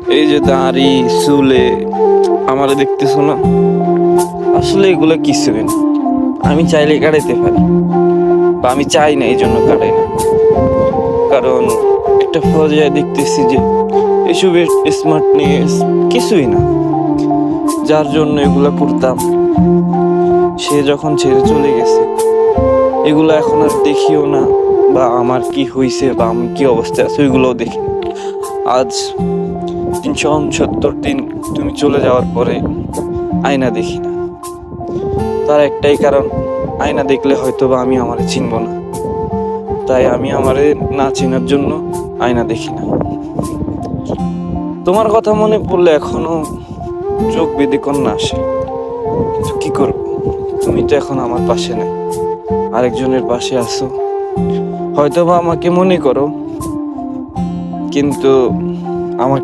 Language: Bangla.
এই যে দাড়ি চুলে আমারে দেখতেছো না, আসলে এগুলো কিছুই না। আমি চাইলে কাটাইতে পারি, বা আমি চাই না এই জন্য কাটাই না। কারণ একটা পর্যায়ে দেখতেছি যে এসবের স্মার্টনেস কিছুই না। যার জন্য এগুলা করতাম, সে যখন ছেড়ে চলে গেছে, এগুলো এখন আর দেখিও না, বা আমার কি হয়েছে বা আমি কি অবস্থায় আছি ওইগুলোও দেখি না। আজ 369 দিন তুমি চলে যাওয়ার পরে আয়না দেখি না। তার একটাই কারণ, আয়না দেখলে হয়তো বা আমি আমারে চিনব না, তাই আমি আমারে না চেনার জন্য আয়না দেখি না। তোমার কথা মনে পড়লে এখনো চোখ বেঁধে কন্যা আসে, কিন্তু কি করব, তুমি তো এখন আমার পাশে নাই, আরেকজনের পাশে আছো। হয়তো বা আমাকে মনে করো, কিন্তু আমাকে